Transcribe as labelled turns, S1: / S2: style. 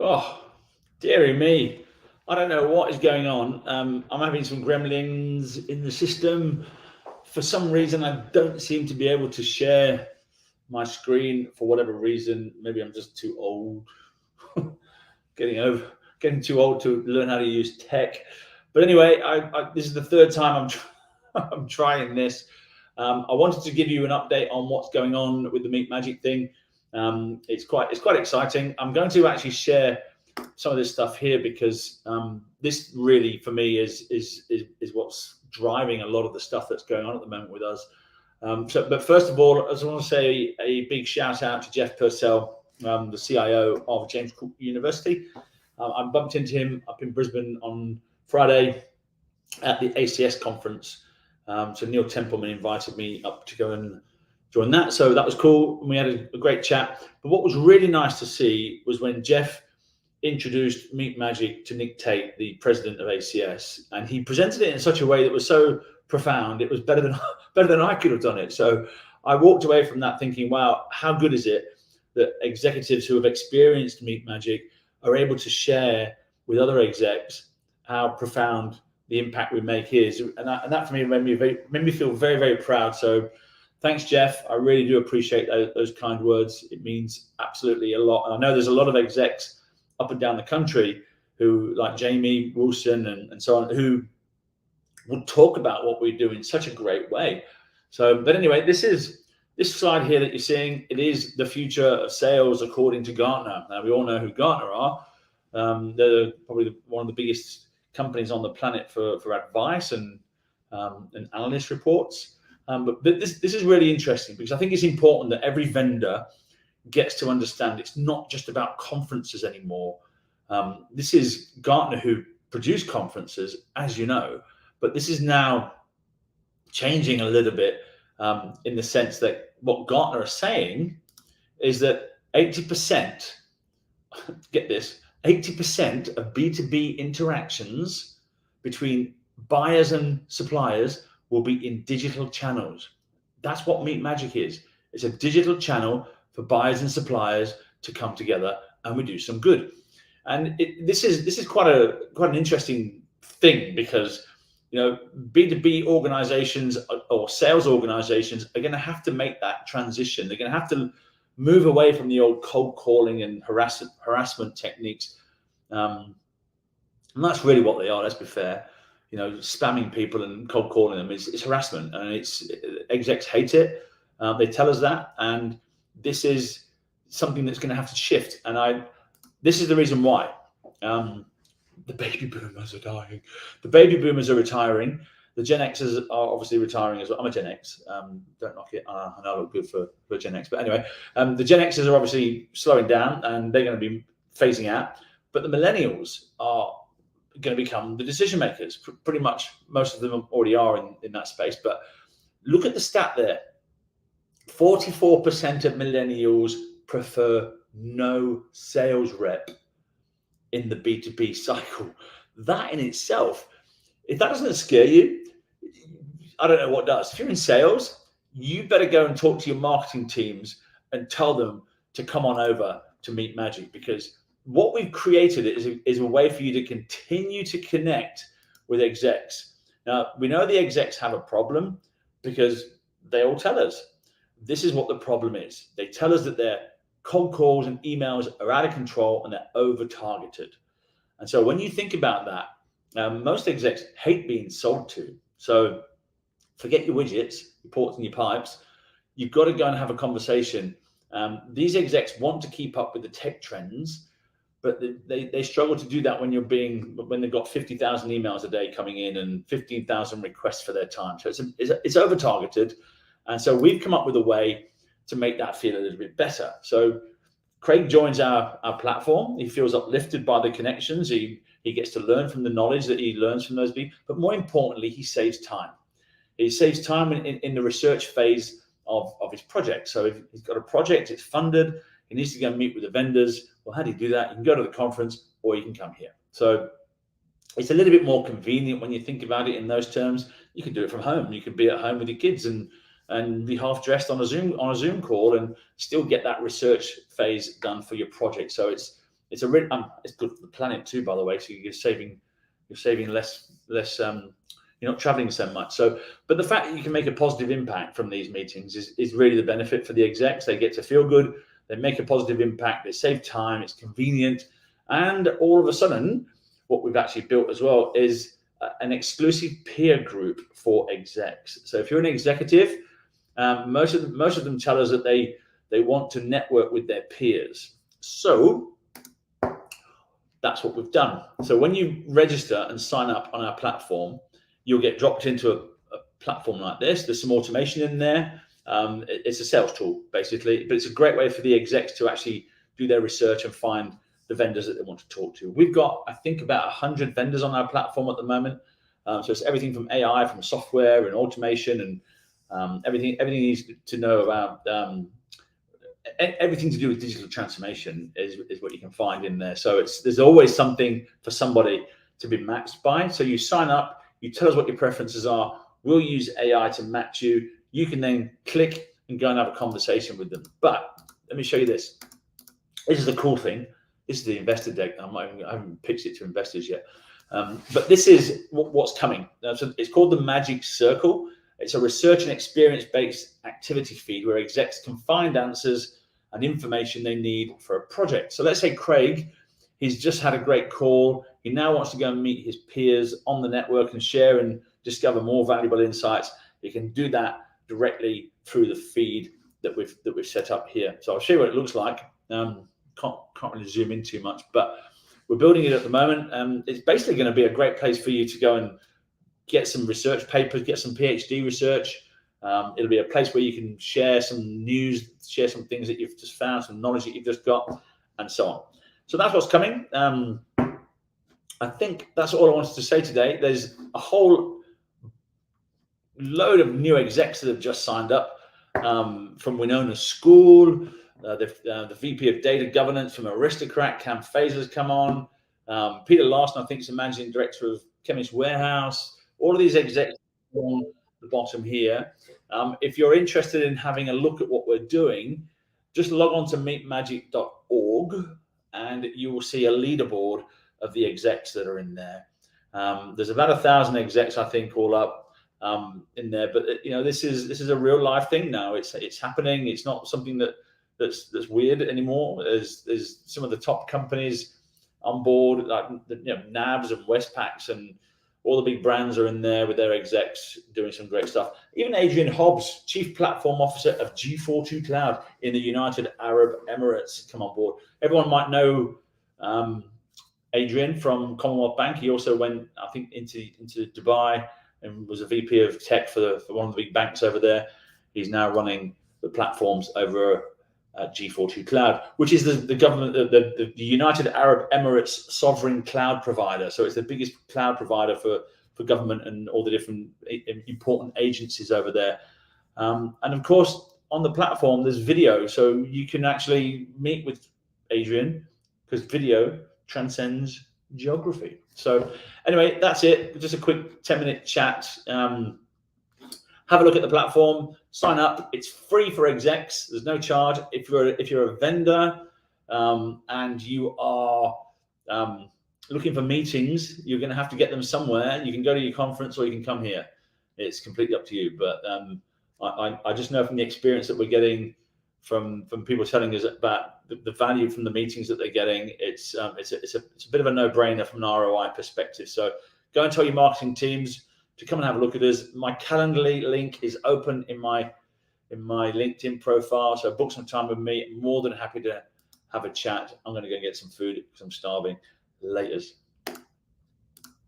S1: Oh, dearie me. I don't know what is going on. I'm having some gremlins in the system. For some reason, I don't seem to be able to share my screen for whatever reason. Maybe I'm just too old. getting over, Getting too old to learn how to use tech. But anyway, this is the third time I'm trying this. I wanted to give you an update on what's going on with the Meat Magic thing. It's quite exciting. I'm going to actually share some of this stuff here because this really for me is what's driving a lot of the stuff that's going on at the moment with us. But first of all, I just want to say a big shout out to Jeff Purcell, the CIO of James Cook University. I bumped into him up in Brisbane on Friday at the ACS conference. So Neil Templeman invited me up to go and join that. So that was cool. And we had a great chat. But what was really nice to see was when Jeff introduced Meat Magic to Nick Tate, the president of ACS, and he presented it in such a way that was so profound. It was better than I could have done it. So I walked away from that thinking, wow, how good is it that executives who have experienced Meat Magic are able to share with other execs how profound the impact we make is, and that for me made me feel very, very proud. So thanks, Jeff. I really do appreciate those kind words. It means absolutely a lot. And I know there's a lot of execs up and down the country who, like Jamie Wilson and so on, who would talk about what we do in such a great way. So, but anyway, this slide here that you're seeing. It is the future of sales according to Gartner. Now we all know who Gartner are. They're probably one of the biggest companies on the planet for advice and analyst reports. But this is really interesting because I think it's important that every vendor gets to understand it's not just about conferences anymore. This is Gartner who produce conferences, as you know, but this is now changing a little bit in the sense that what Gartner are saying is that 80%, get this, 80% of B2B interactions between buyers and suppliers will be in digital channels. That's what Meat Magic is. It's a digital channel for buyers and suppliers to come together, and we do some good. And this is quite an interesting thing because B2B organizations or sales organizations are going to have to make that transition. They're going to have to move away from the old cold calling and harassment techniques, and that's really what they are. Let's be fair. Spamming people and cold calling them is harassment, and execs hate it. They tell us that, and this is something that's going to have to shift. And this is the reason why. The baby boomers are dying. The baby boomers are retiring. The Gen Xers are obviously retiring as well. I'm a Gen X. Don't knock it. I know I look good for Gen X. But anyway, the Gen Xers are obviously slowing down and they're going to be phasing out. But the millennials are going to become the decision makers. Pretty much most of them already are in that space. But look at the stat there. 44% of millennials prefer no sales rep in the B2B cycle. That in itself, if that doesn't scare you, I don't know what does. If you're in sales, you better go and talk to your marketing teams and tell them to come on over to Meat Magic, because what we've created is a way for you to continue to connect with execs. Now, we know the execs have a problem because they all tell us this is what the problem is. They tell us that their cold calls and emails are out of control and they're over-targeted. And so when you think about that, most execs hate being sold to. So forget your widgets, your ports and your pipes. You've got to go and have a conversation. These execs want to keep up with the tech trends, but they struggle to do that when they've got 50,000 emails a day coming in and 15,000 requests for their time. So it's over-targeted. And so we've come up with a way to make that feel a little bit better. So Craig joins our platform. He feels uplifted by the connections. He gets to learn from the knowledge that he learns from those people. But more importantly, he saves time. He saves time in the research phase of his project. So if he's got a project, it's funded, he needs to go and meet with the vendors. Well, how do you do that? You can go to the conference or you can come here. So it's a little bit more convenient when you think about it in those terms. You can do it from home. You can be at home with your kids and be half dressed on a Zoom call and still get that research phase done for your project. So it's it's good for the planet too, by the way. So you're saving less. You're not traveling so much. So, but the fact that you can make a positive impact from these meetings is really the benefit for the execs. They get to feel good. They make a positive impact. They save time. It's convenient, and all of a sudden, what we've actually built as well is an exclusive peer group for execs. So if you're an executive, most of them tell us that they want to network with their peers. So that's what we've done. So when you register and sign up on our platform, you'll get dropped into a platform like this. There's some automation in there. It's a sales tool, basically, but it's a great way for the execs to actually do their research and find the vendors that they want to talk to. We've got, I think, about 100 vendors on our platform at the moment. So it's everything from AI, from software and automation, and everything you need to know about everything to do with digital transformation is what you can find in there. So there's always something for somebody to be matched by. So you sign up, you tell us what your preferences are. We'll use AI to match you. You can then click and go and have a conversation with them. But let me show you this. This is the cool thing. This is the investor deck. I haven't pitched it to investors yet. But this is what's coming. So it's called the Magic Circle. It's a research and experience-based activity feed where execs can find answers and information they need for a project. So let's say Craig, he's just had a great call. He now wants to go and meet his peers on the network and share and discover more valuable insights. He can do that directly through the feed that we've set up here. So I'll show you what it looks like. Can't really zoom in too much, but we're building it at the moment. It's basically going to be a great place for you to go and get some research papers, get some PhD research. It'll be a place where you can share some news, share some things that you've just found, some knowledge that you've just got, and so on. So that's what's coming. I think that's all I wanted to say today. There's a whole load of new execs that have just signed up from Winona School. The VP of Data Governance from Aristocrat, Cam Fazer's come on. Peter Larson, I think, is the Managing Director of Chemist Warehouse. All of these execs on the bottom here. If you're interested in having a look at what we're doing, just log on to meetmagic.org and you will see a leaderboard of the execs that are in there. There's about 1,000 execs, I think, all up in there. But this is a real life thing now. It's happening. It's not something that's weird anymore. There's some of the top companies on board, like NABs and Westpacs and all the big brands are in there with their execs doing some great stuff. Even Adrian Hobbs, Chief Platform Officer of G42 Cloud in the United Arab Emirates, come on board. Everyone might know Adrian from Commonwealth Bank. He also went, I think, into Dubai and was a VP of tech for one of the big banks over there. He's now running the platforms over G42 Cloud, which is the government, the United Arab Emirates sovereign cloud provider. So it's the biggest cloud provider for government and all the different important agencies over there. And of course, on the platform, there's video. So you can actually meet with Adrian because video transcends geography. So anyway, that's it. Just a quick 10-minute chat. Have a look at the platform, sign up. It's free for execs. There's no charge. If you're a vendor and you are looking for meetings, you're going to have to get them somewhere. You can go to your conference or you can come here. It's completely up to you. But I just know from the experience that we're getting from people telling us about the value from the meetings that they're getting. It's a bit of a no-brainer from an ROI perspective. So go and tell your marketing teams to come and have a look at us. My Calendly link is open in my LinkedIn profile. So book some time with me. I'm more than happy to have a chat. I'm going to go get some food because I'm starving. Laters.